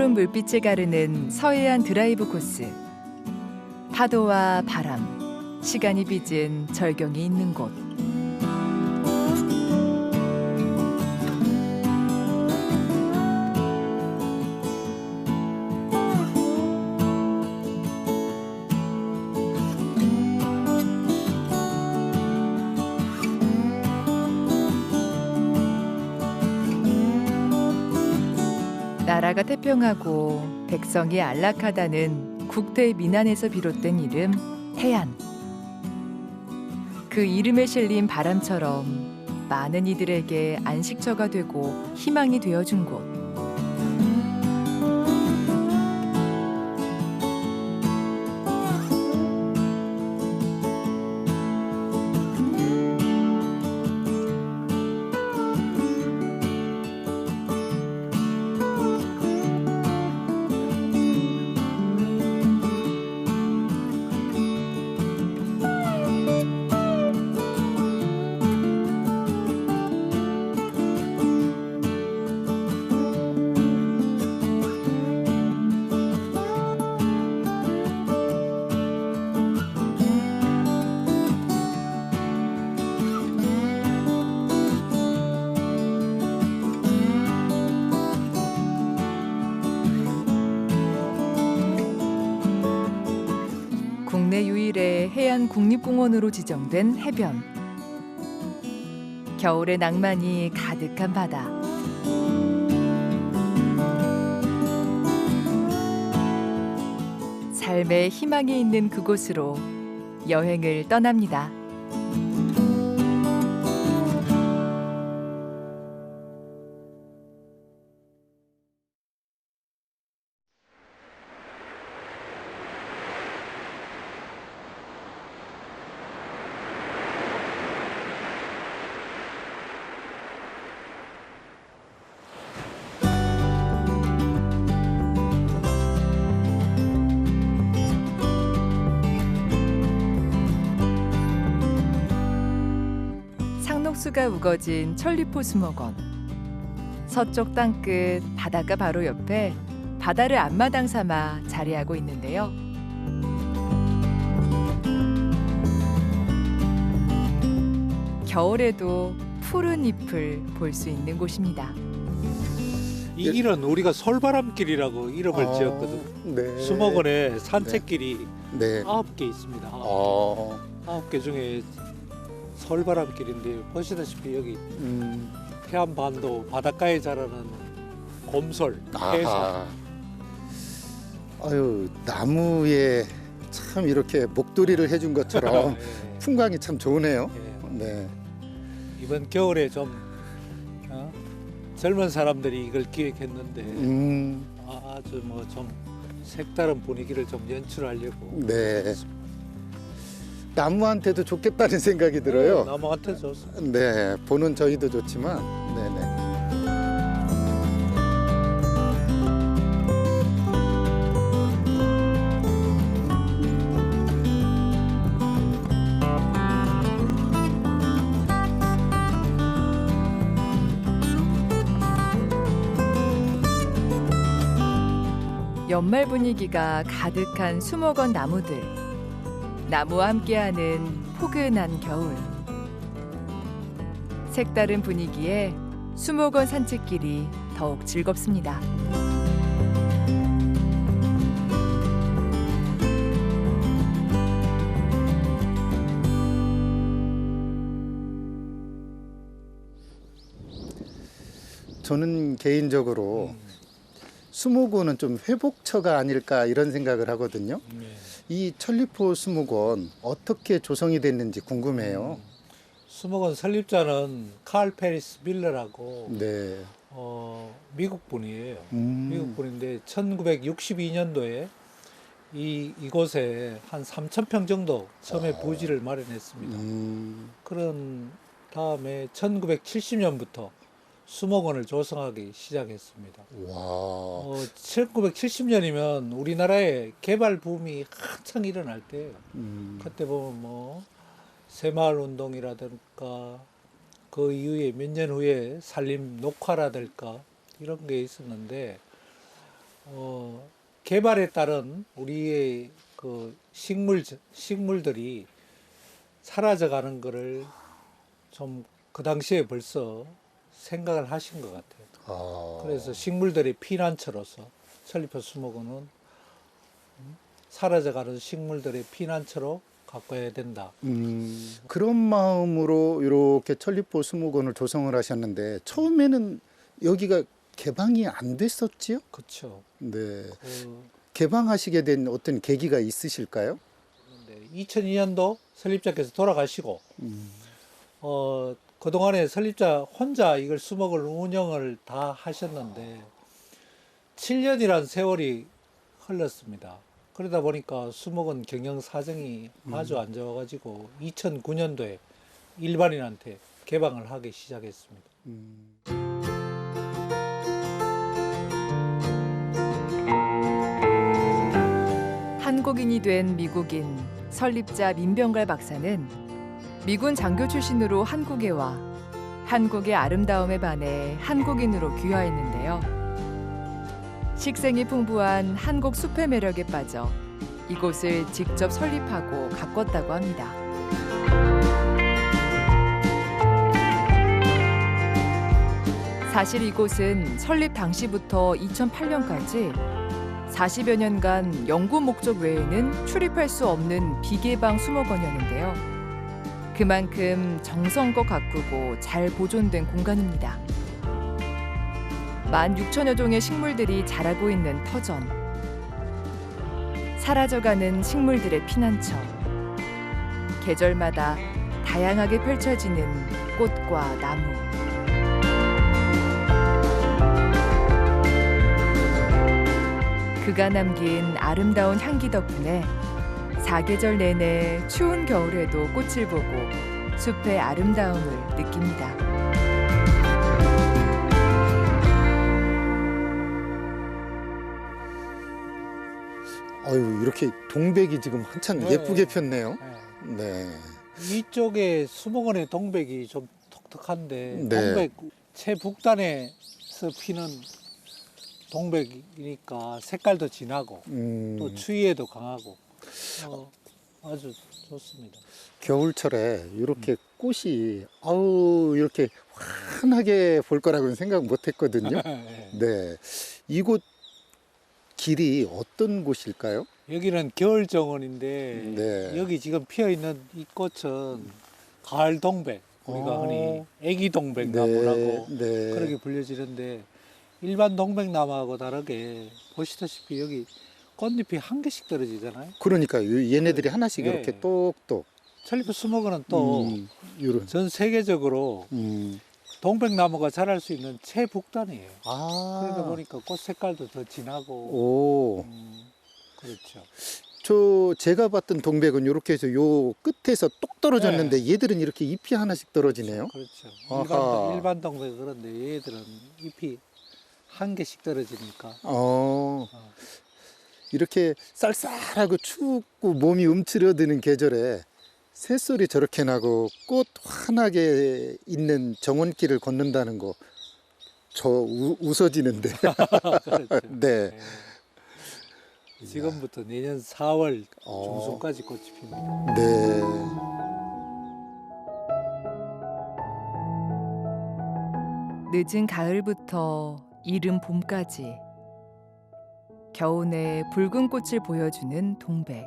푸른 물빛을 가르는 서해안 드라이브 코스. 파도와 바람, 시간이 빚은 절경이 있는 곳. 나라가 태평하고 백성이 안락하다는 국대 민안에서 비롯된 이름 해안. 그 이름에 실린 바람처럼 많은 이들에게 안식처가 되고 희망이 되어준 곳. 국내 유일의 해안 국립공원으로 지정된 해변. 겨울의 낭만이 가득한 바다. 삶의 희망이 있는 그곳으로 여행을 떠납니다. 상록수가 우거진 천리포 수목원. 서쪽 땅끝 바닷가 바로 옆에 바다를 앞마당 삼아 자리하고 있는데요. 겨울에도 푸른 잎을 볼 수 있는 곳입니다. 이 길은 우리가 솔바람길이라고 이름을 지었거든. 네. 수목원에 산책길이 네. 9개 있습니다. 9개 중에 솔바람길인데 보시다시피 여기 해안반도 바닷가에 자라는 곰솔, 해삼. 아유, 나무에 참 이렇게 목도리를 해준 것처럼 예, 풍광이 참 좋으네요. 예. 네. 이번 겨울에 좀 젊은 사람들이 이걸 기획했는데 아주 뭐 좀 색다른 분위기를 좀 연출하려고. 네. 나무한테도 좋겠다는 생각이 들어요. 나무한테 좋습니다. 네, 보는 저희도 좋지만, 네네. 연말 분위기가 가득한 수목원 나무들. 나무와 함께하는 포근한 겨울. 색다른 분위기에 수목원 산책길이 더욱 즐겁습니다. 저는 개인적으로 수목원은 좀 회복처가 아닐까 이런 생각을 하거든요. 이 천리포 수목원 어떻게 조성이 됐는지 궁금해요. 수목원 설립자는 칼 페리스 밀러라고 네. 미국 분이에요. 미국 분인데 1962년도에 이곳에 한 3,000평 정도 처음에 부지를 마련했습니다. 그런 다음에 1970년부터 수목원을 조성하기 시작했습니다. 와. 1970년이면 우리나라의 개발 붐이 한창 일어날 때예요. 그때 보면 뭐 새마을 운동이라든가 그 이후에 몇 년 후에 산림 녹화라든가 이런 게 있었는데 개발에 따른 우리의 그 식물들이 사라져가는 거를 좀 그 당시에 벌써 생각을 하신 것 같아요. 그래서 식물들의 피난처로서 천리포 수목원은 사라져가는 식물들의 피난처로 가꿔야 된다. 그런 마음으로 이렇게 천리포 수목원을 조성을 하셨는데 처음에는 여기가 개방이 안 됐었지요? 그렇죠. 네. 개방하시게 된 어떤 계기가 있으실까요? 2002년도 설립자께서 돌아가시고 그동안에 설립자 혼자 이걸 수목을 운영을 다 하셨는데 7년이란 세월이 흘렀습니다. 그러다 보니까 수목원 경영 사정이 아주 안 좋아가지고 2009년도에 일반인한테 개방을 하기 시작했습니다. 한국인이 된 미국인 설립자 민병갈 박사는 미군 장교 출신으로 한국에 와 한국의 아름다움에 반해 한국인으로 귀화했는데요. 식생이 풍부한 한국 숲의 매력에 빠져 이곳을 직접 설립하고 가꿨다고 합니다. 사실 이곳은 설립 당시부터 2008년까지 40여 년간 연구 목적 외에는 출입할 수 없는 비개방 수목원이었는데요. 그만큼 정성껏 가꾸고 잘 보존된 공간입니다. 16,000여 종의 식물들이 자라고 있는 터전. 사라져가는 식물들의 피난처. 계절마다 다양하게 펼쳐지는 꽃과 나무. 그가 남긴 아름다운 향기 덕분에 사계절 내내 추운 겨울에도 꽃을 보고 숲의 아름다움을 느낍니다. 아유, 이렇게 동백이 지금 한참 네. 예쁘게 폈네요. 네. 네. 이쪽에 수목원의 동백이 좀 독특한데 네. 동백 최북단에서 피는 동백이니까 색깔도 진하고 또 추위에도 강하고 아주 좋습니다. 겨울철에 이렇게 꽃이 아우 이렇게 환하게 볼 거라고는 생각 못 했거든요. 네. 네. 이곳 길이 어떤 곳일까요? 여기는 겨울 정원인데 네. 여기 지금 피어 있는 이 꽃은 가을 동백, 우리가 흔히 애기 동백 나무라고 네. 그렇게 불려지는데 일반 동백나무하고 다르게 보시다시피 여기 꽃잎이 한 개씩 떨어지잖아요. 그러니까 얘네들이 하나씩 네. 이렇게 똑똑. 천리포 수목원은 또 요런. 전 세계적으로 동백나무가 자랄 수 있는 최북단이에요. 그러다 보니까 꽃 색깔도 더 진하고 오. 그렇죠. 제가 봤던 동백은 이렇게 해서 요 끝에서 똑 떨어졌는데 얘들은 이렇게 잎이 하나씩 떨어지네요. 그렇죠. 아하. 일반 동백은 그런데 얘들은 잎이 한 개씩 떨어지니까. 이렇게 쌀쌀하고 춥고 몸이 움츠러드는 계절에 새소리 저렇게 나고 꽃 환하게 있는 정원길을 걷는다는 거 저 웃어지는데. 그렇죠. 네. 지금부터 내년 4월 중순까지 꽃이 핍니다. 네. 늦은 가을부터 이른 봄까지 겨우내 붉은 꽃을 보여주는 동백.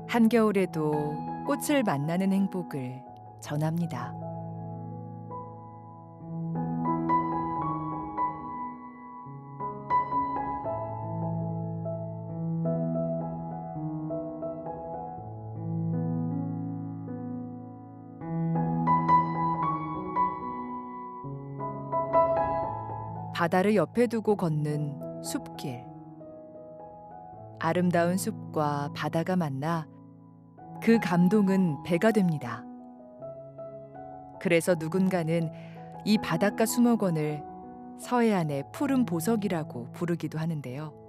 한겨울에도 꽃을 만나는 행복을 전합니다. 바다를 옆에 두고 걷는 숲길. 아름다운 숲과 바다가 만나 그 감동은 배가 됩니다. 그래서 누군가는 이 바닷가 수목원을 서해안의 푸른 보석이라고 부르기도 하는데요.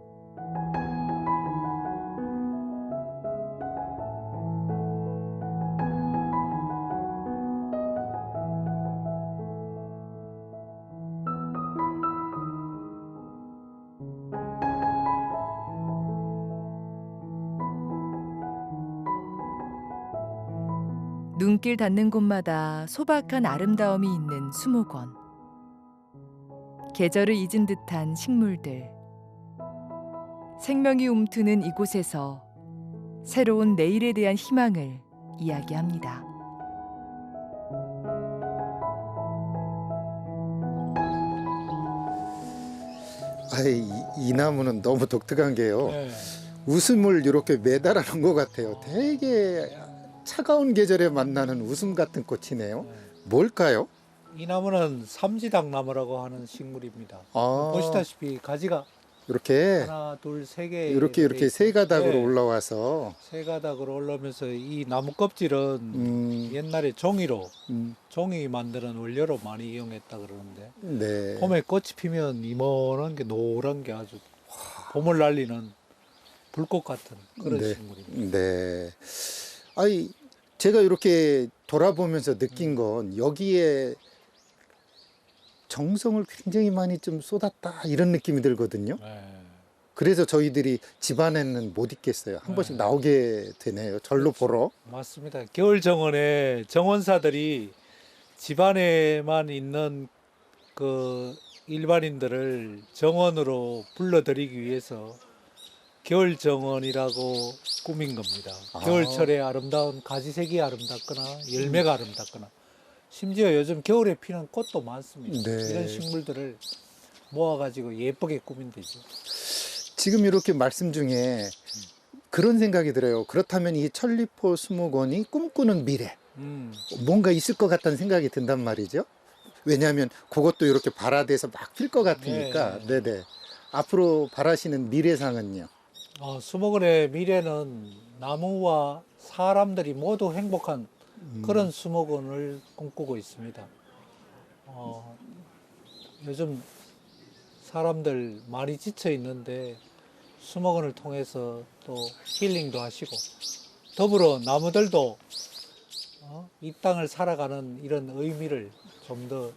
눈길 닿는 곳마다 소박한 아름다움이 있는 수목원. 계절을 잊은 듯한 식물들. 생명이 움트는 이곳에서 새로운 내일에 대한 희망을 이야기합니다. 이 나무는 너무 독특한 게요. 네. 웃음을 이렇게 매달아 놓은 것 같아요. 되게 차가운 계절에 만나는 웃음 같은 꽃이네요. 뭘까요? 이 나무는 삼지당 나무라고 하는 식물입니다. 아. 보시다시피 가지가 이렇게 하나, 둘, 세 개 이렇게 세 가닥으로 네. 올라와서 세 가닥으로 올라오면서 이 나무 껍질은 옛날에 종이로 종이 만드는 원료로 많이 이용했다 그러는데 네. 봄에 꽃이 피면 이만한 게 노란 게 아주 봄을 날리는 불꽃 같은 그런 네. 식물입니다. 네. 제가 이렇게 돌아보면서 느낀 건 여기에 정성을 굉장히 많이 좀 쏟았다 이런 느낌이 들거든요. 네. 그래서 저희들이 집안에는 못 있겠어요. 한 네. 번씩 나오게 되네요. 절로 보러. 맞습니다. 겨울 정원에 정원사들이 집안에만 있는 그 일반인들을 정원으로 불러들이기 위해서 겨울 정원이라고 꾸민 겁니다. 아. 겨울철에 아름다운 가지색이 아름답거나 열매가 아름답거나 심지어 요즘 겨울에 피는 꽃도 많습니다. 네. 이런 식물들을 모아가지고 예쁘게 꾸민 데죠. 지금 이렇게 말씀 중에 그런 생각이 들어요. 그렇다면 이 천리포 수목원이 꿈꾸는 미래 뭔가 있을 것 같다는 생각이 든단 말이죠. 왜냐하면 그것도 이렇게 발화돼서 막 필 것 같으니까. 네. 네네. 앞으로 바라시는 미래상은요? 수목원의 미래는 나무와 사람들이 모두 행복한 그런 수목원을 꿈꾸고 있습니다. 요즘 사람들 많이 지쳐 있는데 수목원을 통해서 또 힐링도 하시고 더불어 나무들도 이 땅을 살아가는 이런 의미를 좀 더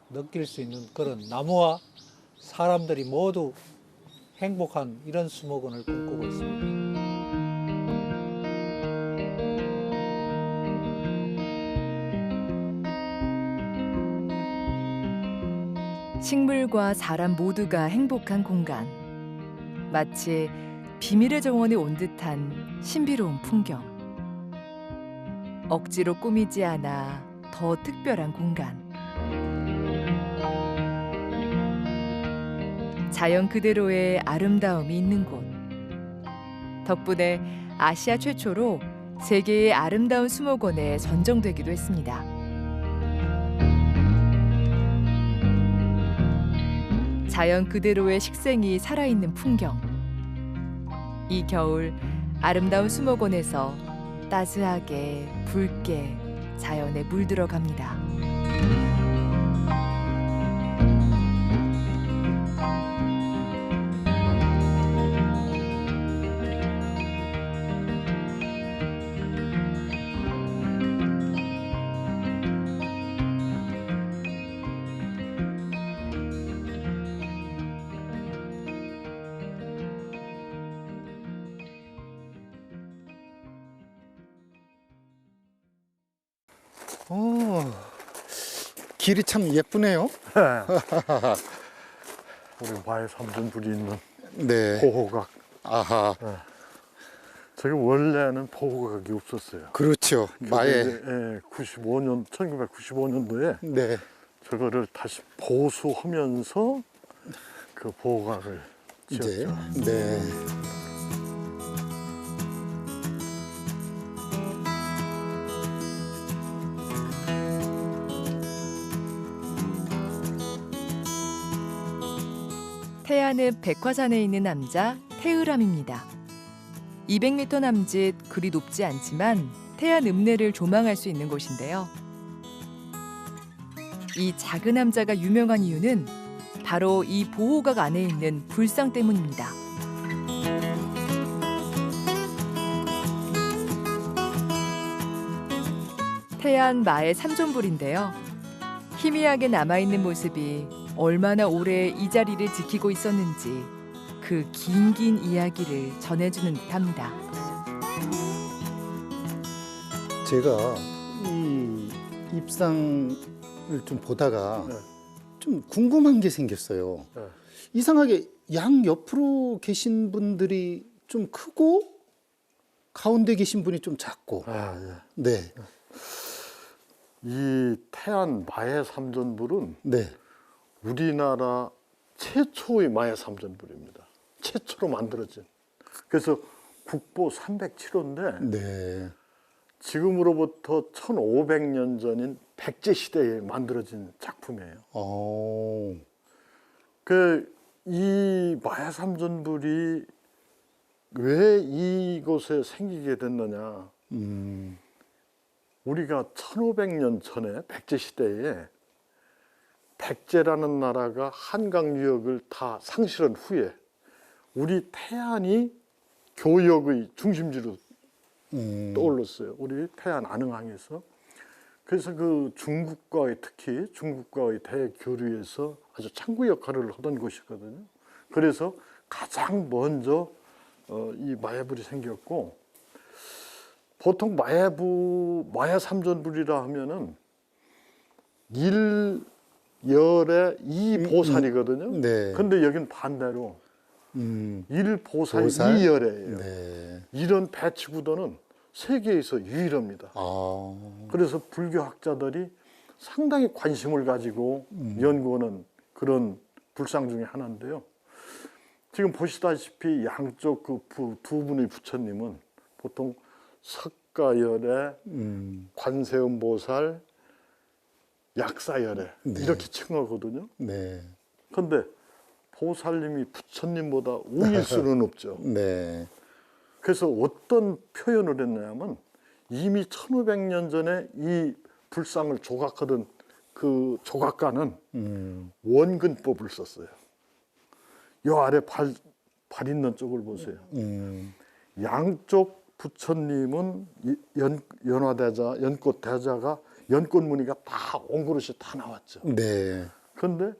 느낄 수 있는 그런 나무와 사람들이 모두 행복한 이런 수목원을 꿈꾸고 있습니다. 식물과 사람 모두가 행복한 공간. 마치 비밀의 정원에 온 듯한 신비로운 풍경. 억지로 꾸미지 않아 더 특별한 공간. 자연 그대로의 아름다움이 있는 곳. 덕분에 아시아 최초로 세계의 아름다운 수목원에 선정되기도 했습니다. 자연 그대로의 식생이 살아있는 풍경. 이 겨울 아름다운 수목원에서 따스하게 붉게 자연에 물들어 갑니다. 길이 참 예쁘네요. 우리 마을 3분불이 있는 네. 보호각. 아하. 저기 원래는 보호각이 없었어요. 그렇죠. 마에. 1995년도에 네. 저거를 다시 보수하면서 그 보호각을 이제. 지었죠. 네. 태안읍 백화산에 있는 남자 태의람입니다. 200m 남짓 그리 높지 않지만 태안 읍내를 조망할 수 있는 곳인데요. 이 작은 남자가 유명한 이유는 바로 이 보호각 안에 있는 불상 때문입니다. 태안 마의 삼존불인데요. 희미하게 남아있는 모습이 얼마나 오래 이 자리를 지키고 있었는지 그 긴 이야기를 전해주는 듯합니다. 제가 이 입상을 좀 보다가 네. 좀 궁금한 게 생겼어요. 네. 이상하게 양 옆으로 계신 분들이 좀 크고 가운데 계신 분이 좀 작고. 아, 예. 네, 이 태안 마해 삼전불은 네. 우리나라 최초의 마해 삼전불입니다. 최초로 만들어진. 그래서 국보 307호인데 네. 지금으로부터 1500년 전인 백제 시대에 만들어진 작품이에요. 이 마해 삼전불이 왜 이곳에 생기게 됐느냐? 우리가 1500년 전에 백제 시대에 백제라는 나라가 한강 유역을 다 상실한 후에 우리 태안이 교역의 중심지로 떠올랐어요. 우리 태안 안흥항에서. 그래서 그 중국과의, 특히 중국과의 대교류에서 아주 창구 역할을 하던 곳이거든요. 그래서 가장 먼저 이 마해불이 생겼고, 보통 마해 삼전불이라 하면은 일열에 이보살이거든요. 네. 근데 여기는 반대로 일보살 보살? 이열이에요. 네. 이런 배치 구도는 세계에서 유일합니다. 그래서 불교학자들이 상당히 관심을 가지고 연구하는 그런 불상 중에 하나인데요. 지금 보시다시피 양쪽 그 두 분의 부처님은 보통 석가열에 관세음보살, 약사열에 네. 이렇게 칭하거든요. 네. 그런데 보살님이 부처님보다 우일 수는 없죠. 네. 그래서 어떤 표현을 했냐면 이미 1500년 전에 이 불상을 조각하던 그 조각가는 원근법을 썼어요. 요 아래 발 있는 쪽을 보세요. 양쪽 부처님은 연화대자, 연꽃대자가 연꽃무늬가 다 옹그릇이 다 나왔죠. 네. 그런데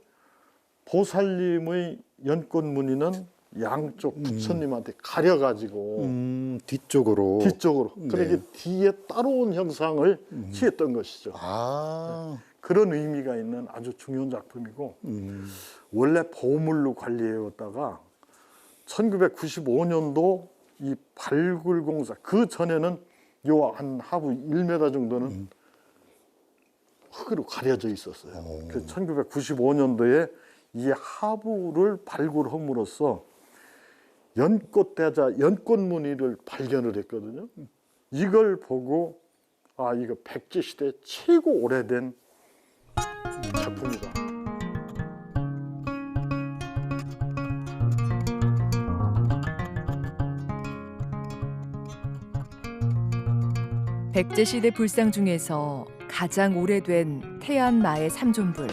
보살님의 연꽃무늬는 양쪽 부처님한테 가려가지고 뒤쪽으로. 그러니까 뒤에 따로운 형상을 취했던 것이죠. 그런 의미가 있는 아주 중요한 작품이고 원래 보물로 관리해왔다가 1995년도 이 발굴공사, 그 전에는 요 한 하부 1m 정도는 흙으로 가려져 있었어요. 그래서 1995년도에 이 하부를 발굴함으로써 연꽃대자, 연꽃무늬를 발견을 했거든요. 이걸 보고 아, 이거 백제 시대 최고 오래된 작품이다. 백제 시대 불상 중에서 가장 오래된 태안 마해 삼존불.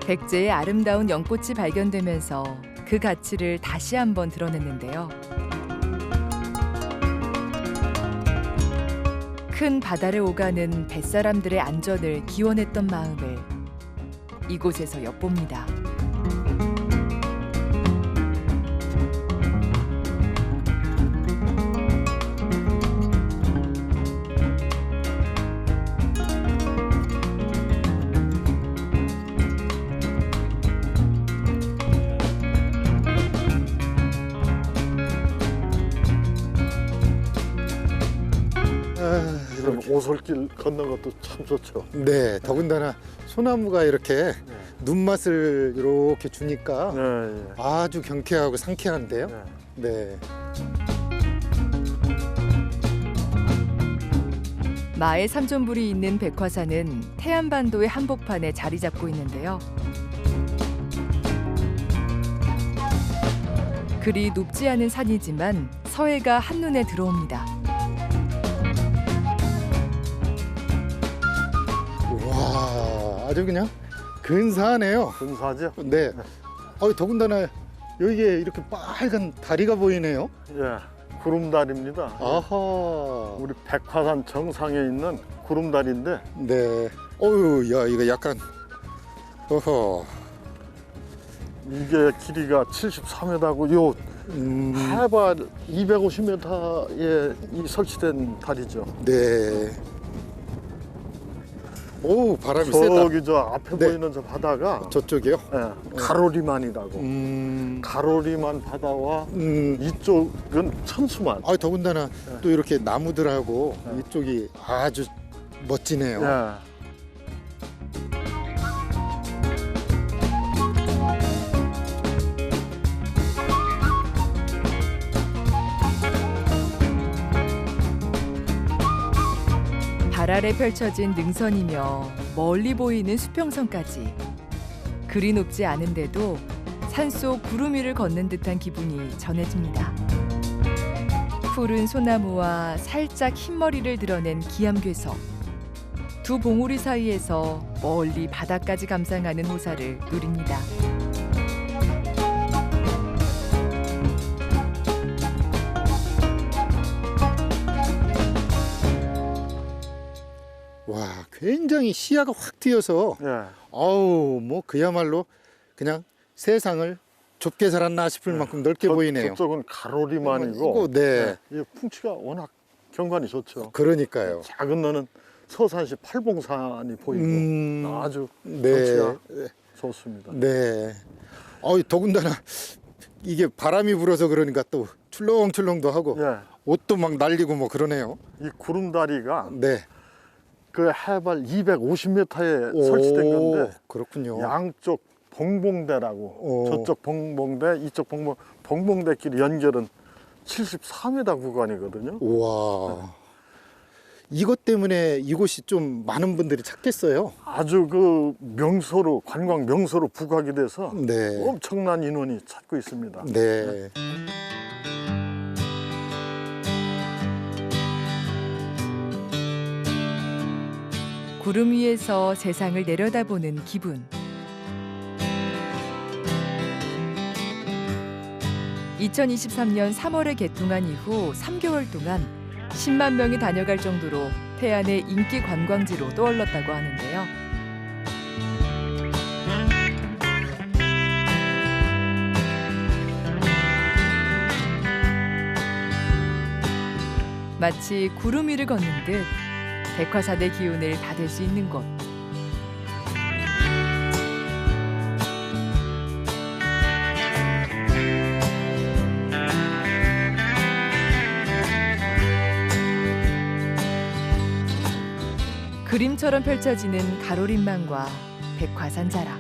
백제의 아름다운 연꽃이 발견되면서 그 가치를 다시 한번 드러냈는데요. 큰 바다를 오가는 뱃사람들의 안전을 기원했던 마음을 이곳에서 엿봅니다. 이런 오솔길 걷는 것도 참 좋죠. 네, 더군다나 소나무가 이렇게 눈맛을 이렇게 주니까 네, 아주 경쾌하고 상쾌한데요. 네. 네. 마해 삼존불이 있는 백화산은 태안반도의 한복판에 자리 잡고 있는데요. 그리 높지 않은 산이지만 서해가 한눈에 들어옵니다. 와, 아주 그냥 근사하네요. 근사하죠? 네. 더군다나 여기에 이렇게 빨간 다리가 보이네요. 예, 구름다리입니다. 아하. 우리 백화산 정상에 있는 구름다리인데 네. 어유, 야, 이거 약간 어허. 이게 길이가 73m고 요 해발 250m에 이 설치된 다리죠. 네. 오, 바람이 세다. 저기 저 앞에 네. 보이는 저 바다가 저쪽이요? 가로리만이라고. 가로리만 바다와 이쪽은 천수만. 아, 더군다나 또 이렇게 나무들하고 이쪽이 아주 멋지네요. 예. 달 아래 펼쳐진 능선이며 멀리 보이는 수평선까지 그리 높지 않은데도 산속 구름 위를 걷는 듯한 기분이 전해집니다. 푸른 소나무와 살짝 흰머리를 드러낸 기암괴석. 두 봉우리 사이에서 멀리 바다까지 감상하는 호사를 누립니다. 와, 굉장히 시야가 확 트여서 예. 아우, 뭐 그야말로 그냥 세상을 좁게 살았나 싶을 만큼 넓게 보이네요. 저쪽은 가로리만이고, 이거, 네. 이 풍치가 워낙 경관이 좋죠. 그러니까요. 작은 너는 서산시 팔봉산이 보이고 아주 네. 경치가 좋습니다. 네. 더군다나 이게 바람이 불어서 그러니까 또 출렁출렁도 하고 예. 옷도 막 날리고 뭐 그러네요. 이 구름다리가 네. 그 해발 250m에 설치된 건데 그렇군요. 양쪽 봉봉대라고 저쪽 봉봉대 이쪽 봉봉대끼리 연결은 73m 구간이거든요. 우와. 이것 때문에 이곳이 좀 많은 분들이 찾겠어요. 아주 그 명소로 관광 명소로 부각이 돼서 네. 엄청난 인원이 찾고 있습니다. 네. 구름 위에서 세상을 내려다보는 기분. 2023년 3월에 개통한 이후 3개월 동안 10만 명이 다녀갈 정도로 태안의 인기 관광지로 떠올랐다고 하는데요. 마치 구름 위를 걷는 듯 백화사대 기운을 받을 수 있는 곳. 그림처럼 펼쳐지는 가로림만과 백화산 자락.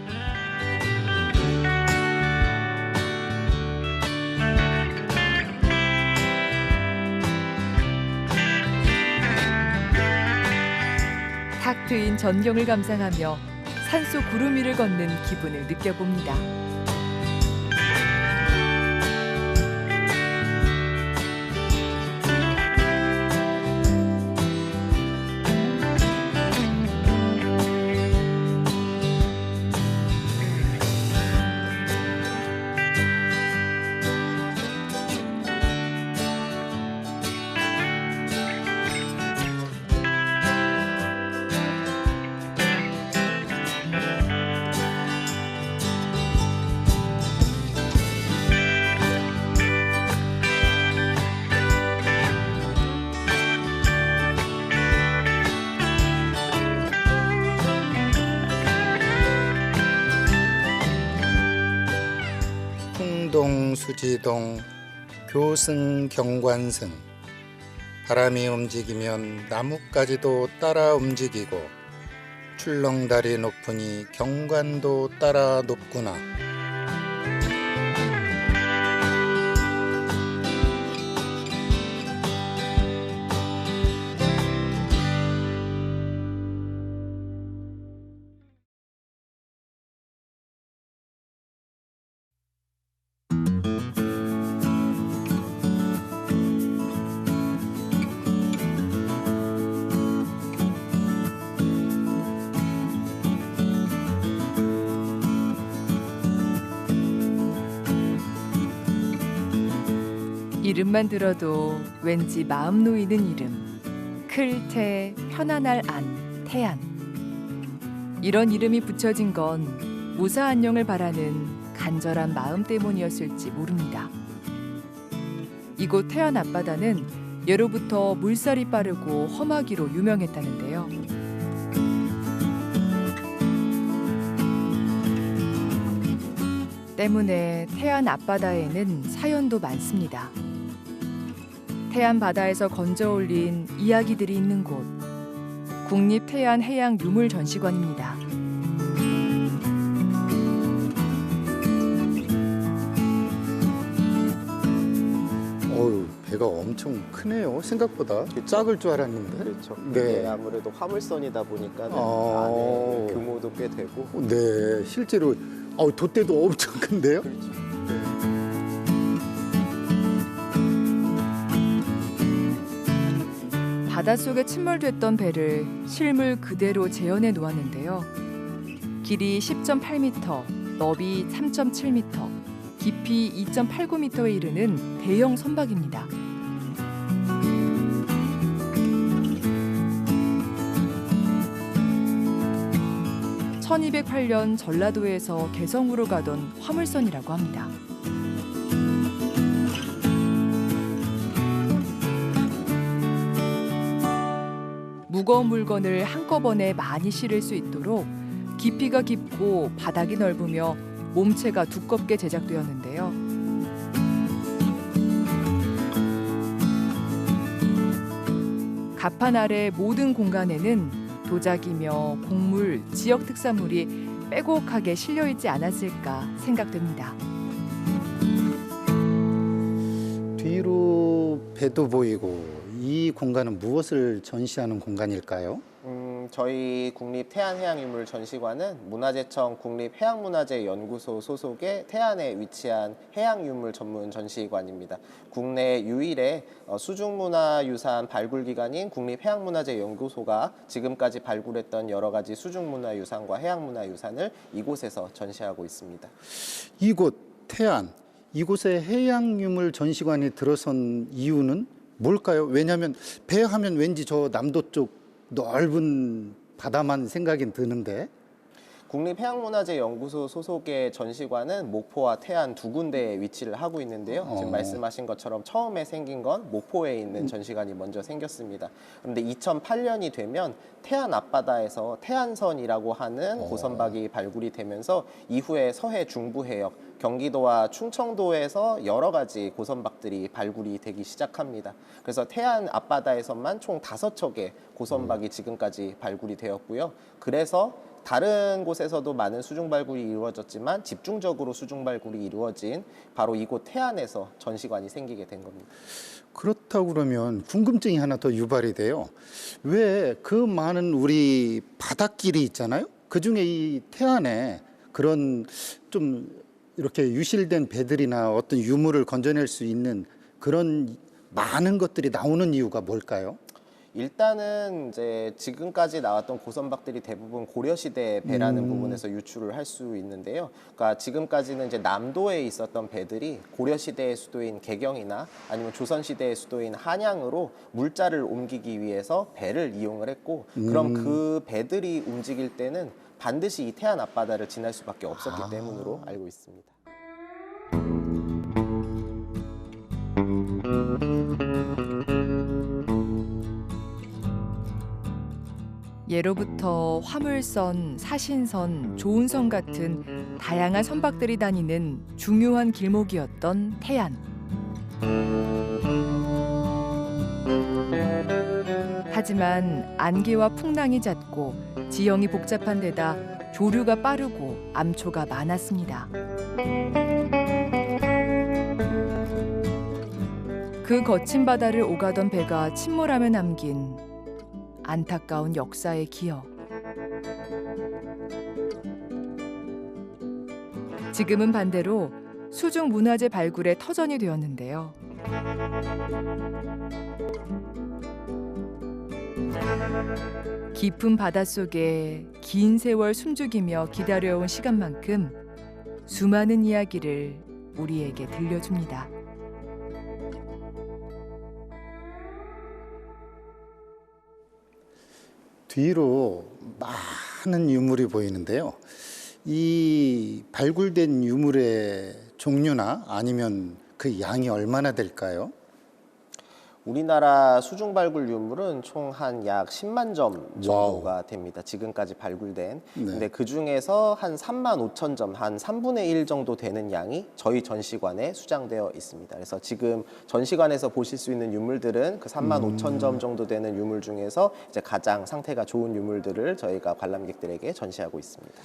탁 트인 전경을 감상하며 산속 구름 위를 걷는 기분을 느껴봅니다. 풍동, 수지동, 교승, 경관승. 바람이 움직이면 나뭇가지도 따라 움직이고 출렁다리 높으니 경관도 따라 높구나. 이름만 들어도 왠지 마음 놓이는 이름. 클테, 편안할 안, 태안. 이런 이름이 붙여진 건 무사 안녕을 바라는 간절한 마음 때문이었을지 모릅니다. 이곳 태안 앞바다는 예로부터 물살이 빠르고 험하기로 유명했다는데요. 때문에 태안 앞바다에는 사연도 많습니다. 태안 바다에서 건져 올린 이야기들이 있는 곳, 국립태안해양유물전시관입니다. 어우, 배가 엄청 크네요. 생각보다 작을 줄 알았는데. 그렇죠. 네. 네, 아무래도 화물선이다 보니까 아. 안에 규모도 꽤 되고. 네, 실제로 돛대도 엄청 큰데요. 그렇죠. 바닷속에 침몰됐던 배를 실물 그대로 재현해 놓았는데요. 길이 10.8m, 너비 3.7m, 깊이 2.89m에 이르는 대형 선박입니다. (1208년) 전라도에서 개성으로 가던 화물선이라고 합니다. 무거운 물건을 한꺼번에 많이 실을 수 있도록 깊이가 깊고 바닥이 넓으며 몸체가 두껍게 제작되었는데요. 갑판 아래 모든 공간에는 도자기며 곡물, 지역 특산물이 빼곡하게 실려 있지 않았을까 생각됩니다. 뒤로 배도 보이고 이 공간은 무엇을 전시하는 공간일까요? 저희 국립태안해양유물전시관은 문화재청 국립해양문화재연구소 소속의 태안에 위치한 해양유물 전문 전시관입니다. 국내 유일의 수중문화유산 발굴기관인 국립해양문화재연구소가 지금까지 발굴했던 여러 가지 수중문화유산과 해양문화유산을 이곳에서 전시하고 있습니다. 이곳 태안, 이곳에 해양유물 전시관이 들어선 이유는 뭘까요? 왜냐하면 배 하면 왠지 저 남도 쪽 넓은 바다만 생각이 드는데. 국립해양문화재연구소 소속의 전시관은 목포와 태안 두 군데에 위치를 하고 있는데요. 지금 말씀하신 것처럼 처음에 생긴 건 목포에 있는 전시관이 먼저 생겼습니다. 그런데 2008년이 되면 태안 앞바다에서 태안선이라고 하는 고선박이 발굴이 되면서 이후에 서해 중부해역, 경기도와 충청도에서 여러 가지 고선박들이 발굴이 되기 시작합니다. 그래서 태안 앞바다에서만 총 5척의 고선박이 지금까지 발굴이 되었고요. 그래서 다른 곳에서도 많은 수중 발굴이 이루어졌지만 집중적으로 수중 발굴이 이루어진 바로 이곳 태안에서 전시관이 생기게 된 겁니다. 그렇다고 그러면 궁금증이 하나 더 유발이 돼요. 왜 그 많은 우리 바닷길이 있잖아요. 그중에 이 태안에 그런 좀 이렇게 유실된 배들이나 어떤 유물을 건져낼 수 있는 그런 많은 것들이 나오는 이유가 뭘까요? 일단은 이제 지금까지 나왔던 고선박들이 대부분 고려시대 배라는 부분에서 유출을 할 수 있는데요. 그러니까 지금까지는 이제 남도에 있었던 배들이 고려시대의 수도인 개경이나 아니면 조선시대의 수도인 한양으로 물자를 옮기기 위해서 배를 이용을 했고, 그럼 그 배들이 움직일 때는 반드시 이 태안 앞바다를 지날 수밖에 없었기 때문으로 알고 있습니다. 예로부터 화물선, 사신선, 조운선 같은 다양한 선박들이 다니는 중요한 길목이었던 태안. 하지만 안개와 풍랑이 잦고 지형이 복잡한 데다 조류가 빠르고 암초가 많았습니다. 그 거친 바다를 오가던 배가 침몰하며 남긴 안타까운 역사의 기억. 지금은 반대로 수중 문화재 발굴의 터전이 되었는데요. 깊은 바닷속에 긴 세월 숨죽이며 기다려온 시간만큼 수많은 이야기를 우리에게 들려줍니다. 뒤로 많은 유물이 보이는데요. 이 발굴된 유물의 종류나 아니면 그 양이 얼마나 될까요? 우리나라 수중 발굴 유물은 총 한 약 10만 점 정도가 됩니다. 지금까지 발굴된. 네. 근데 그 중에서 한 3만 5천 점, 한 3분의 1 정도 되는 양이 저희 전시관에 수장되어 있습니다. 그래서 지금 전시관에서 보실 수 있는 유물들은 그 3만 5천 점 정도 되는 유물 중에서 이제 가장 상태가 좋은 유물들을 저희가 관람객들에게 전시하고 있습니다.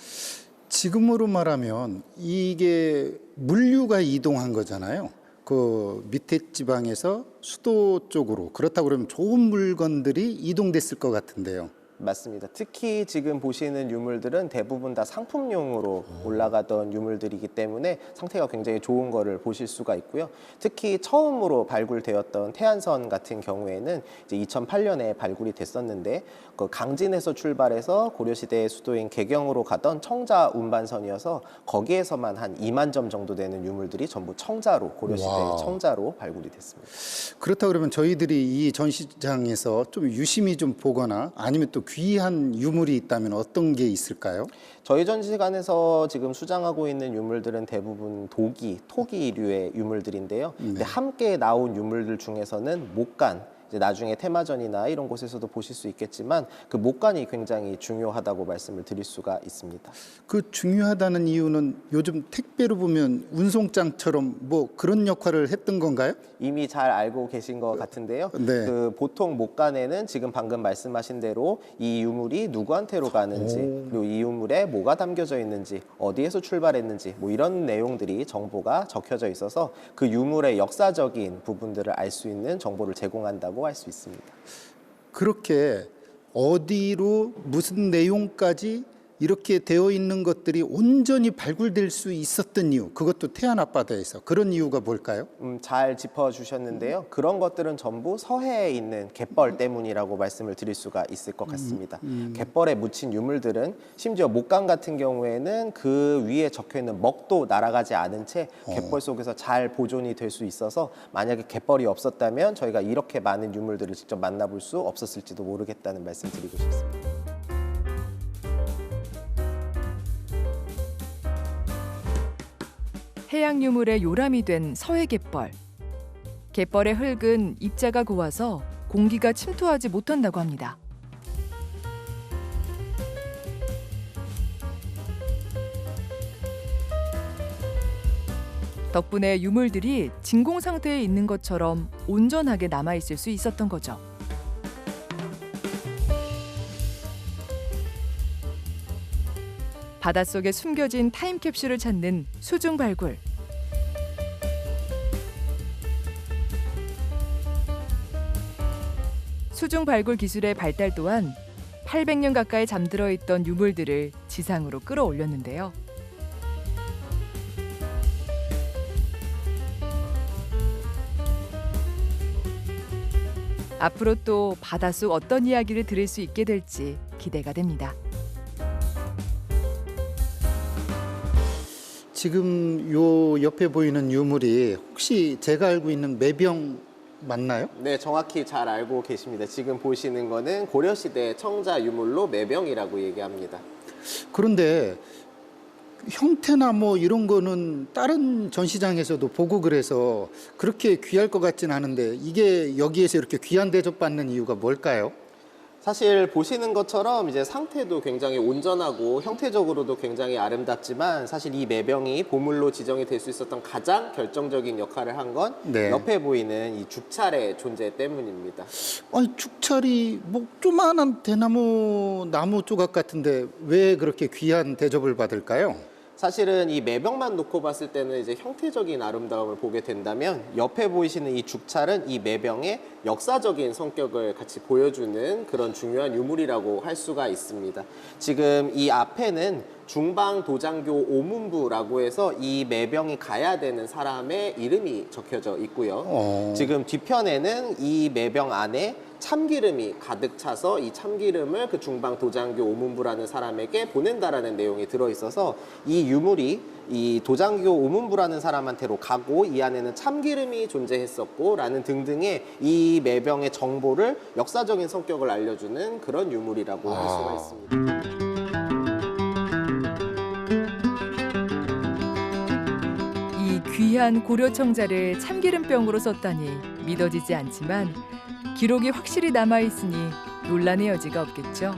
지금으로 말하면 이게 물류가 이동한 거잖아요. 그 밑에 지방에서 수도 쪽으로, 그렇다고 그러면 좋은 물건들이 이동됐을 것 같은데요. 맞습니다. 특히 지금 보시는 유물들은 대부분 다 상품용으로 올라가던 유물들이기 때문에 상태가 굉장히 좋은 거를 보실 수가 있고요. 특히 처음으로 발굴되었던 태안선 같은 경우에는 이제 2008년에 발굴이 됐었는데 그 강진에서 출발해서 고려시대의 수도인 개경으로 가던 청자 운반선이어서 거기에서만 한 2만 점 정도 되는 유물들이 전부 청자로, 고려시대의 와우. 청자로 발굴이 됐습니다. 그렇다 그러면 저희들이 이 전시장에서 좀 유심히 좀 보거나 아니면 또 귀한 유물이 있다면 어떤 게 있을까요? 저희 전시관에서 지금 수장하고 있는 유물들은 대부분 토기류의 유물들인데요. 근데 함께 나온 유물들 중에서는 목간, 이제 나중에 테마전이나 이런 곳에서도 보실 수 있겠지만 그 목간이 굉장히 중요하다고 말씀을 드릴 수가 있습니다. 그 중요하다는 이유는 요즘 택배로 보면 운송장처럼 뭐 그런 역할을 했던 건가요? 이미 잘 알고 계신 것 같은데요. 네. 그 보통 목간에는 지금 방금 말씀하신 대로 이 유물이 누구한테로 가는지, 그리고 이 유물에 뭐가 담겨져 있는지, 어디에서 출발했는지, 뭐 이런 내용들이 정보가 적혀져 있어서 그 유물의 역사적인 부분들을 알 수 있는 정보를 제공한다고 할 수 있습니다. 그렇게 어디로 무슨 내용까지 이렇게 되어 있는 것들이 온전히 발굴될 수 있었던 이유, 그것도 태안 앞바다에서, 그런 이유가 뭘까요? 잘 짚어주셨는데요. 그런 것들은 전부 서해에 있는 갯벌 때문이라고 말씀을 드릴 수가 있을 것 같습니다. 갯벌에 묻힌 유물들은 심지어 목간 같은 경우에는 그 위에 적혀있는 먹도 날아가지 않은 채 갯벌 속에서 잘 보존이 될 수 있어서 만약에 갯벌이 없었다면 저희가 이렇게 많은 유물들을 직접 만나볼 수 없었을지도 모르겠다는 말씀 드리고 싶습니다. 해양 유물의 요람이 된 서해 갯벌. 갯벌의 흙은 입자가 고와서 공기가 침투하지 못한다고 합니다. 덕분에 유물들이 진공 상태에 있는 것처럼 온전하게 남아 있을 수 있었던 거죠. 바닷속에 숨겨진 타임캡슐을 찾는 수중 발굴. 수중 발굴 기술의 발달 또한 800년 가까이 잠들어 있던 유물들을 지상으로 끌어올렸는데요. 앞으로 또 바닷속 어떤 이야기를 들을 수 있게 될지 기대가 됩니다. 지금 요 옆에 보이는 유물이 혹시 제가 알고 있는 매병 맞나요? 네, 정확히 잘 알고 계십니다. 지금 보시는 거는 고려시대 청자 유물로 매병이라고 얘기합니다. 그런데 형태나 뭐 이런 거는 다른 전시장에서도 보고 그래서 그렇게 귀할 것 같진 않은데 이게 여기에서 이렇게 귀한 대접받는 이유가 뭘까요? 사실 보시는 것처럼 이제 상태도 굉장히 온전하고 형태적으로도 굉장히 아름답지만 사실 이 매병이 보물로 지정이 될 수 있었던 가장 결정적인 역할을 한 건 네. 옆에 보이는 이 죽찰의 존재 때문입니다. 아니 죽찰이 뭐 조만한 대나무 나무 조각 같은데 왜 그렇게 귀한 대접을 받을까요? 사실은 이 매병만 놓고 봤을 때는 이제 형태적인 아름다움을 보게 된다면 옆에 보이시는 이 죽찰은 이 매병의 역사적인 성격을 같이 보여주는 그런 중요한 유물이라고 할 수가 있습니다. 지금 이 앞에는 중방도장교 오문부라고 해서 이 매병이 가야 되는 사람의 이름이 적혀져 있고요. 지금 뒤편에는 이 매병 안에 참기름이 가득 차서 이 참기름을 그 중방도장교 오문부라는 사람에게 보낸다라는 내용이 들어있어서 이 유물이 이 도장교 오문부라는 사람한테로 가고 이 안에는 참기름이 존재했었고 라는 등등의 이 매병의 정보를 역사적인 성격을 알려주는 그런 유물이라고 할 수가 있습니다. 이 귀한 귀한 고려 청자를 참기름병으로 썼다니 믿어지지 않지만 기록이 확실히 남아있으니 논란의 여지가 없겠죠.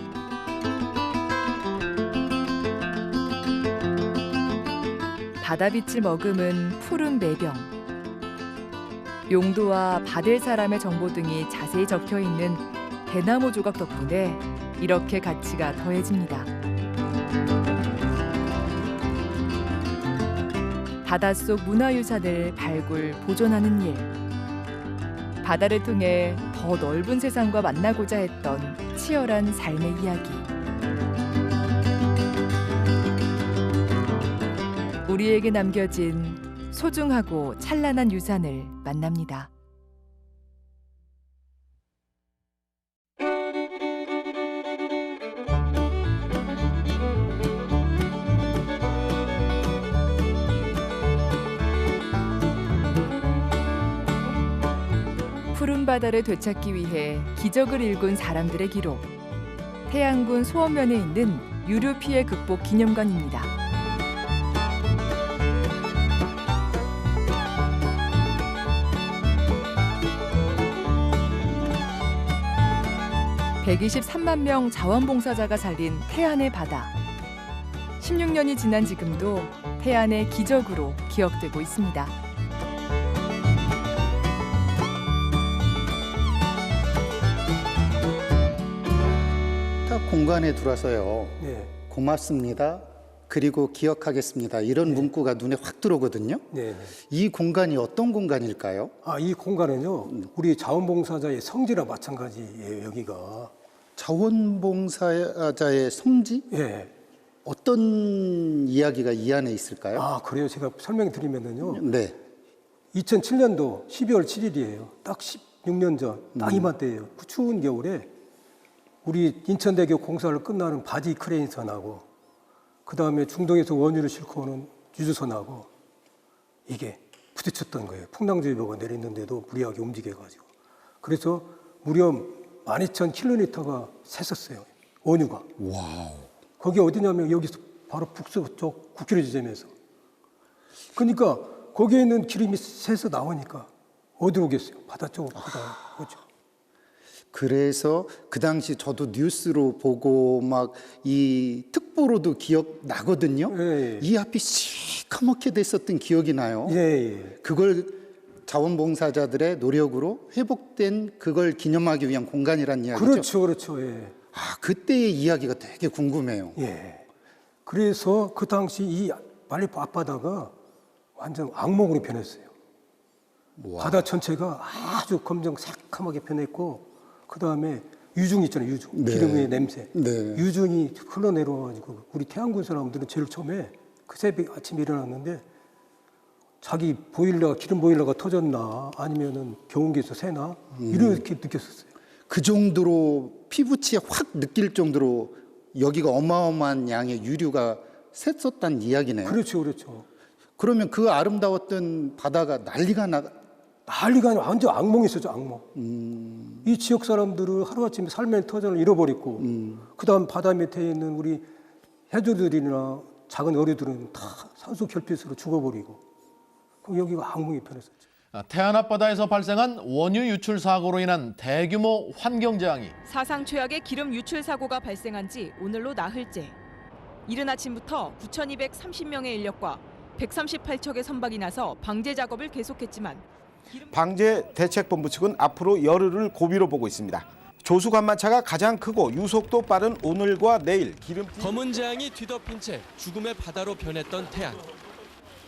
바다빛을 머금은 푸른 매병. 용도와 받을 사람의 정보 등이 자세히 적혀있는 대나무 조각 덕분에 이렇게 가치가 더해집니다. 바닷속 문화유산을 발굴, 보존하는 일. 바다를 통해 더 넓은 세상과 만나고자 했던 치열한 삶의 이야기. 우리에게 남겨진 소중하고 찬란한 유산을 만납니다. 푸른 바다를 되찾기 위해 기적을 일군 사람들의 기록. 태안군 소원면에 있는 유류 피해 극복 기념관입니다. (123만 명) 자원봉사자가 살린 태안의 바다. 16년이 지난 지금도 태안의 기적으로 기억되고 있습니다. 딱 공간에 들어와서요. 네, 고맙습니다. 그리고 기억하겠습니다. 이런 문구가 눈에 확 들어오거든요. 네. 이 공간이 어떤 공간일까요? 이 공간은요, 우리 자원봉사자의 성지랑 마찬가지예요, 여기가. 자원봉사자의 성지? 예. 어떤 이야기가 이 안에 있을까요? 그래요. 제가 설명드리면은요, 네. 2007년도 12월 7일이에요. 딱 16년 전, 딱 이맘때예요. 그 추운 겨울에 우리 인천대교 공사를 끝나는 바디 크레인선하고, 그 다음에 중동에서 원유를 싣고 오는 유조선하고 이게 부딪혔던 거예요. 풍랑주의보가 내렸는데도 무리하게 움직여가지고. 그래서 무려 12,000km가 샜었어요. 원유가. 와우. 거기 어디냐면 여기서 바로 북서쪽 9km 지점에서. 그러니까 거기에 있는 기름이 새서 나오니까 어디로 오겠어요? 바다 쪽으로 오죠. 그래서 그 당시 저도 뉴스로 보고 막 이 특보로도 기억나거든요. 예. 이 앞이 시커멓게 됐었던 기억이 나요. 예. 그걸 자원봉사자들의 노력으로 회복된 그걸 기념하기 위한 공간이란 이야기죠. 그렇죠. 예. 그때의 이야기가 되게 궁금해요. 예. 그래서 그 당시 이 말리포 앞바다가 완전 악몽으로 변했어요. 와. 바다 전체가 아주 검정 새카맣게 변했고, 그 다음에 유중 있잖아요, 유중. 네. 기름의 냄새. 네. 유중이 흘러내려가지고 우리 태안군 사람들은 제일 처음에 그 새벽 아침에 일어났는데 자기 보일러가, 기름 보일러가 터졌나 아니면은 경운기에서 새나 이렇게 느꼈었어요. 그 정도로 피부치에 확 느낄 정도로 여기가 어마어마한 양의 유류가 샜었다는 이야기네요. 그렇죠. 그러면 그 아름다웠던 바다가 난리가 난리가 아니라 완전 악몽이었죠, 악몽. 이 지역 사람들은 하루아침에 삶의 터전을 잃어버렸고, 그 다음 바다 밑에 있는 우리 해조들이나 작은 어류들은 다 산소 결핍으로 죽어버리고, 그럼 여기가 악몽이 변했었죠. 태안 앞바다에서 발생한 원유 유출 사고로 인한 대규모 환경재앙이 사상 최악의 기름 유출 사고가 발생한 지 오늘로 나흘째. 이른 아침부터 9,230명의 인력과 138척의 선박이 나서 방제 작업을 계속했지만 방제대책본부 측은 앞으로 열흘을 고비로 보고 있습니다. 조수관만차가 가장 크고 유속도 빠른 오늘과 내일 검은 재앙이 뒤덮인 채 죽음의 바다로 변했던 태안.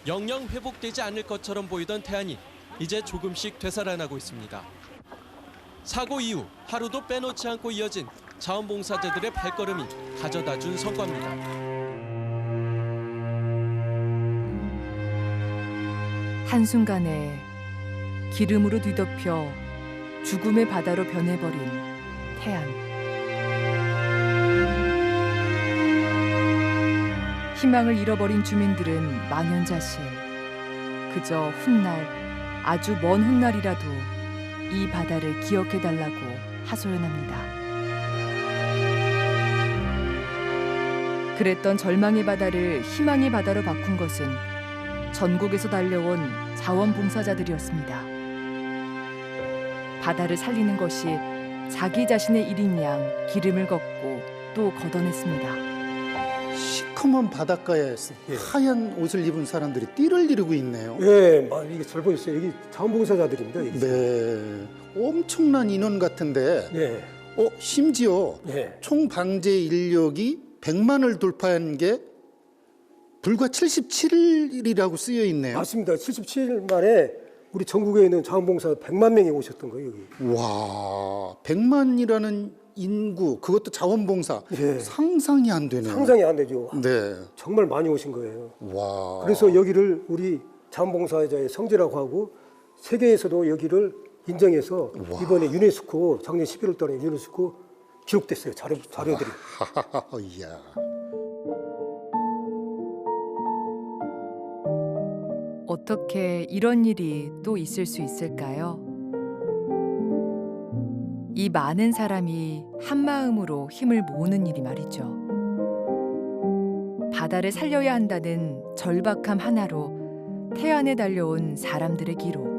영영 회복되지 않을 것처럼 보이던 태안이 이제 조금씩 되살아나고 있습니다. 사고 이후 하루도 빼놓지 않고 이어진 자원봉사자들의 발걸음이 가져다준 성과입니다. 한순간에 기름으로 뒤덮여 죽음의 바다로 변해버린 태안. 희망을 잃어버린 주민들은 망연자실. 그저 훗날, 아주 먼 훗날이라도 이 바다를 기억해달라고 하소연합니다. 그랬던 절망의 바다를 희망의 바다로 바꾼 것은 전국에서 달려온 자원봉사자들이었습니다. 바다를 살리는 것이 자기 자신의 일인 양 기름을 걷고 또 걷어냈습니다. 시커먼 바닷가에 하얀 옷을 입은 사람들이 띠를 이루고 있네요. 예, 이게 잘 보였어요. 여기 자원봉사자들입니다. 여기. 네, 엄청난 인원 같은데 예, 심지어 예. 총 방제 인력이 100만을 돌파한 게 불과 77일이라고 쓰여 있네요. 맞습니다. 77일 만에 우리 전국에 있는 자원봉사 100만 명이 오셨던 거예요, 여기. 와, 100만이라는 인구, 그것도 자원봉사. 예. 상상이 안 되네요. 상상이 안 되죠. 네. 정말 많이 오신 거예요. 와. 그래서 여기를 우리 자원봉사자의 성지라고 하고 세계에서도 여기를 인정해서 와. 이번에 유네스코 작년 11월 달에 유네스코 기록됐어요. 자료들이. 이야. 어떻게 이런 일이 또 있을 수 있을까요? 이 많은 사람이 한마음으로 힘을 모으는 일이 말이죠. 바다를 살려야 한다는 절박함 하나로 태안에 달려온 사람들의 기록.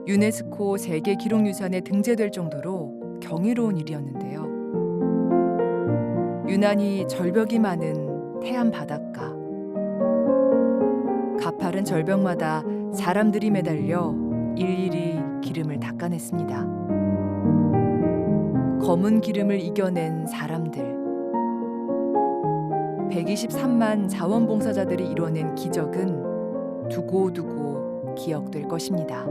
유네스코 세계 기록유산에 등재될 정도로 경이로운 일이었는데요. 유난히 절벽이 많은 태안 바닷가. 가파른 절벽마다 사람들이 매달려 일일이 기름을 닦아냈습니다. 검은 기름을 이겨낸 사람들. 123만 자원봉사자들이 이뤄낸 기적은 두고두고 기억될 것입니다.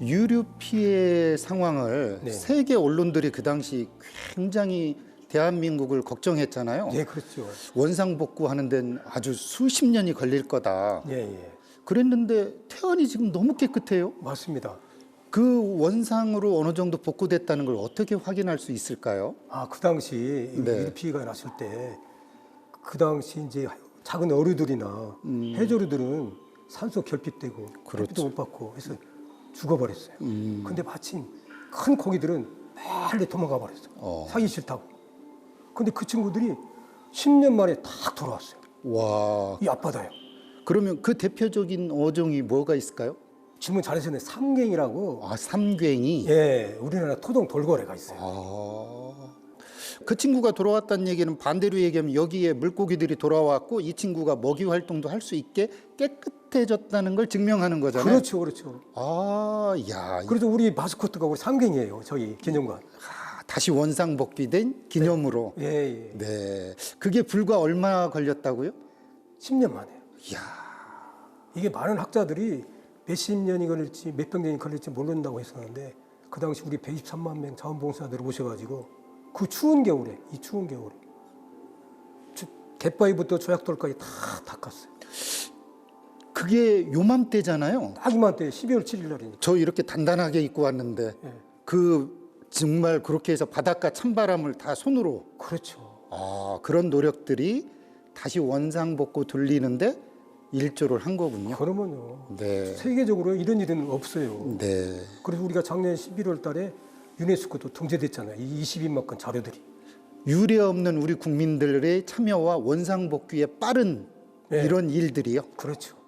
유류 피해 상황을 네. 세계 언론들이 그 당시 굉장히 대한민국을 걱정했잖아요. 예, 그렇죠. 원상복구하는 데는 아주 수십 년이 걸릴 거다. 예, 예. 그랬는데 태안이 지금 너무 깨끗해요. 맞습니다. 그 원상으로 어느 정도 복구됐다는 걸 어떻게 확인할 수 있을까요? 그 당시 네. 유류피해가 났을 때 그 당시 이제 작은 어류들이나 해조류들은 산소 결핍되고 그렇죠. 햇빛도 못 받고 해서 죽어버렸어요. 근데 마침 큰 고기들은 빨리 도망가 버렸어요. 사기 싫다고. 근데 그 친구들이 10년 만에 딱 돌아왔어요. 와. 이 앞바다요. 그러면 그 대표적인 어종이 뭐가 있을까요? 질문 잘하셨네. 삼갱이라고. 삼갱이. 예, 우리나라 토종 돌고래가 있어요. 그 친구가 돌아왔다는 얘기는 반대로 얘기하면 여기에 물고기들이 돌아왔고 이 친구가 먹이 활동도 할 수 있게 깨끗해졌다는 걸 증명하는 거잖아요. 그렇죠, 그렇죠. 야. 그래서 우리 마스코트가 우리 삼갱이에요. 저희 기념관. 다시 원상복귀된 기념으로. 네. 예. 네. 그게 불과 얼마 걸렸다고요? 10년 만에요. 이야. 이게 많은 학자들이 몇십 년이 걸릴지 몇백 년이 걸릴지 모른다고 했었는데 그 당시 우리 123만 명 자원봉사자들이 오셔가지고 그 추운 겨울에 이 추운 겨울에 갯바위부터 조약돌까지 다 닦았어요. 그게 요맘때잖아요. 딱 이맘때 12월 7일 날이니까. 저 이렇게 단단하게 입고 왔는데 예. 그 정말 그렇게 해서 바닷가 찬바람을 다 손으로. 그렇죠. 그런 노력들이 다시 원상복구 돌리는데 일조를 한 거군요. 그러면요. 네. 세계적으로 이런 일은 없어요. 네. 그래서 우리가 작년 11월 달에 유네스코도 등재됐잖아요. 이 22만건 자료들이. 유례 없는 우리 국민들의 참여와 원상복귀에 빠른 네. 이런 일들이요. 그렇죠.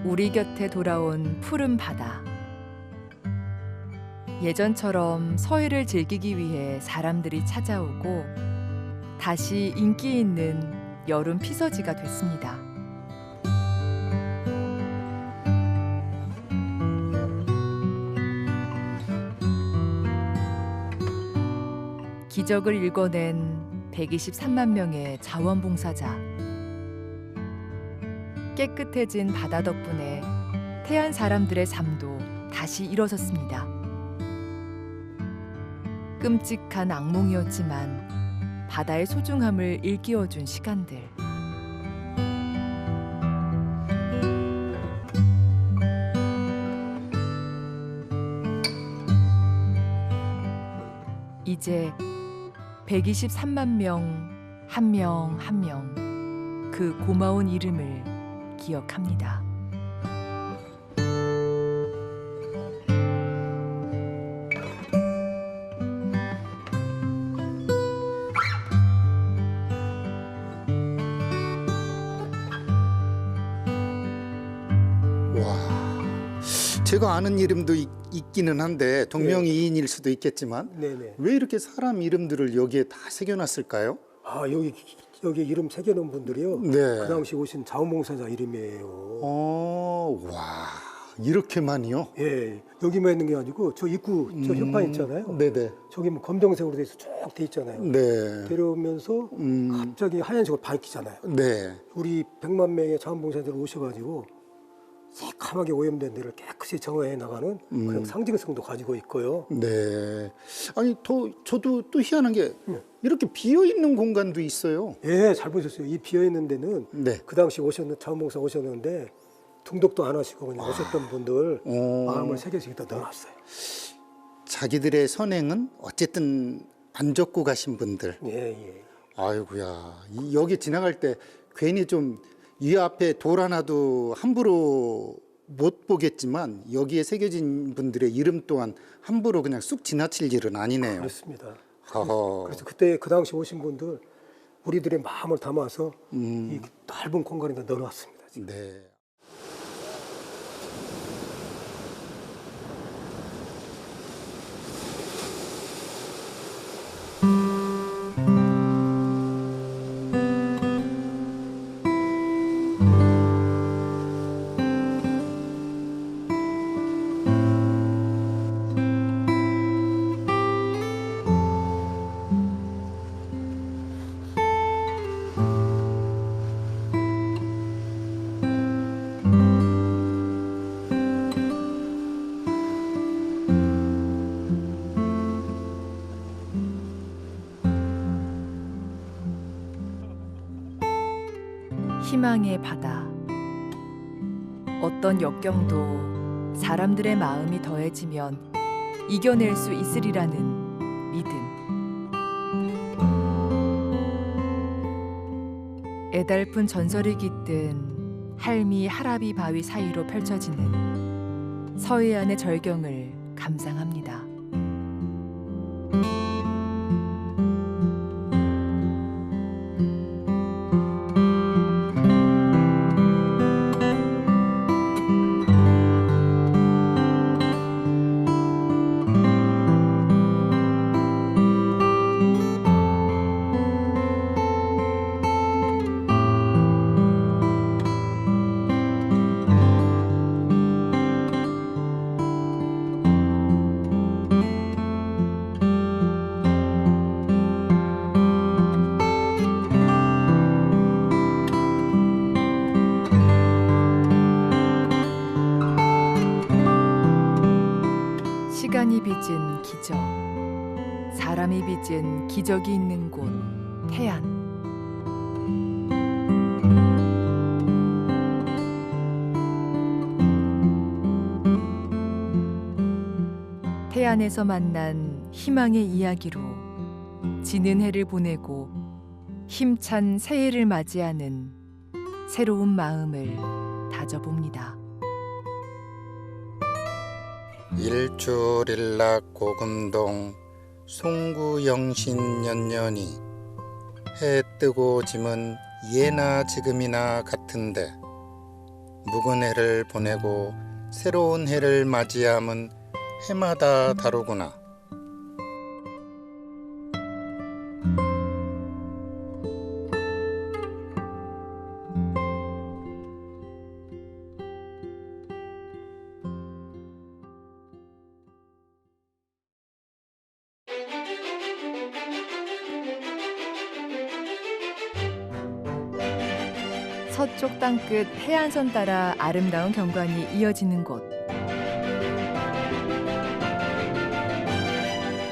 우리 곁에 돌아온 푸른 바다. 예전처럼 서해를 즐기기 위해 사람들이 찾아오고 다시 인기 있는 여름 피서지가 됐습니다. 기적을 일궈낸 123만 명의 자원봉사자. 깨끗해진 바다 덕분에 태안 사람들의 삶도 다시 일어섰습니다. 끔찍한 악몽이었지만 바다의 소중함을 일깨워준 시간들. 이제 123만 명, 한 명 한 명, 그 고마운 이름을 기억합니다. 제가 아는 이름도 있기는 한데 동명이인일 수도 있겠지만 네네. 왜 이렇게 사람 이름들을 여기에 다 새겨놨을까요? 아 여기 이름 새겨놓은 분들이요. 네. 그 당시 오신 자원봉사자 이름이에요. 와, 이렇게 많이요? 예, 여기만 있는 게 아니고 저 입구 저 현판 있잖아요. 네네. 저기 뭐 검정색으로 돼서 쭉 돼 있잖아요. 네. 데려오면서 갑자기 하얀색으로 밝히잖아요. 네. 우리 100만 명의 자원봉사자들 오셔가지고 새카맣게 오염된 데를 깨끗이 정화해 나가는 그런 상징성도 가지고 있고요. 네. 아니 저도 또 희한한 게 이렇게 비어 있는 공간도 있어요. 예, 잘 보셨어요. 이 비어 있는 데는 네. 그 당시 자원봉사 오셨는데 등록도 안 하시고 그냥 오셨던 분들 마음을 새겨서 넣어놨어요. 자기들의 선행은 어쨌든 안 적고 가신 분들. 예. 아이고야, 여기 지나갈 때 괜히 좀 이 앞에 돌 하나도 함부로 못 보겠지만 여기에 새겨진 분들의 이름 또한 함부로 그냥 쑥 지나칠 일은 아니네요. 그렇습니다. 허허. 그래서 그때 그 당시 오신 분들 우리들의 마음을 담아서 이 넓은 공간에다 넣어놨습니다. 지금. 네. 희망의 바다. 어떤 역경도 사람들의 마음이 더해지면 이겨낼 수 있으리라는 믿음. 애달픈 전설이 깃든 할미 하라비 바위 사이로 펼쳐지는 서해안의 절경을 감상합니다. 시간이 빚은 기적, 사람이 빚은 기적이 있는 곳, 태안. 태안에서 만난 희망의 이야기로 지는 해를 보내고 힘찬 새해를 맞이하는 새로운 마음을 다져봅니다. 일출일락 고금동 송구영신 연년이 해 뜨고 짐은 예나 지금이나 같은데 묵은 해를 보내고 새로운 해를 맞이함은 해마다 다르구나. 서쪽 땅끝 해안선 따라 아름다운 경관이 이어지는 곳.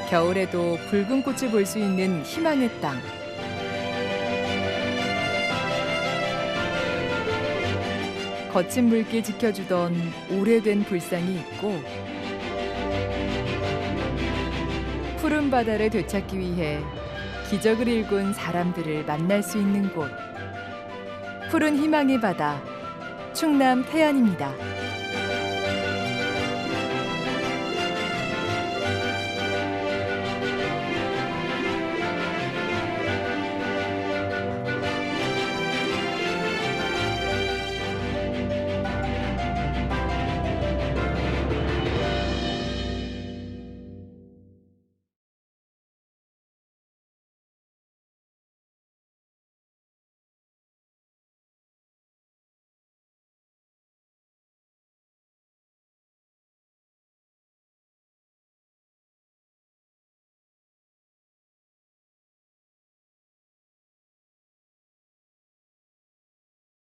겨울에도 붉은 꽃을 볼 수 있는 희망의 땅. 거친 물길 지켜주던 오래된 불상이 있고 푸른 바다를 되찾기 위해 기적을 일군 사람들을 만날 수 있는 곳. 푸른 희망의 바다, 충남 태안입니다.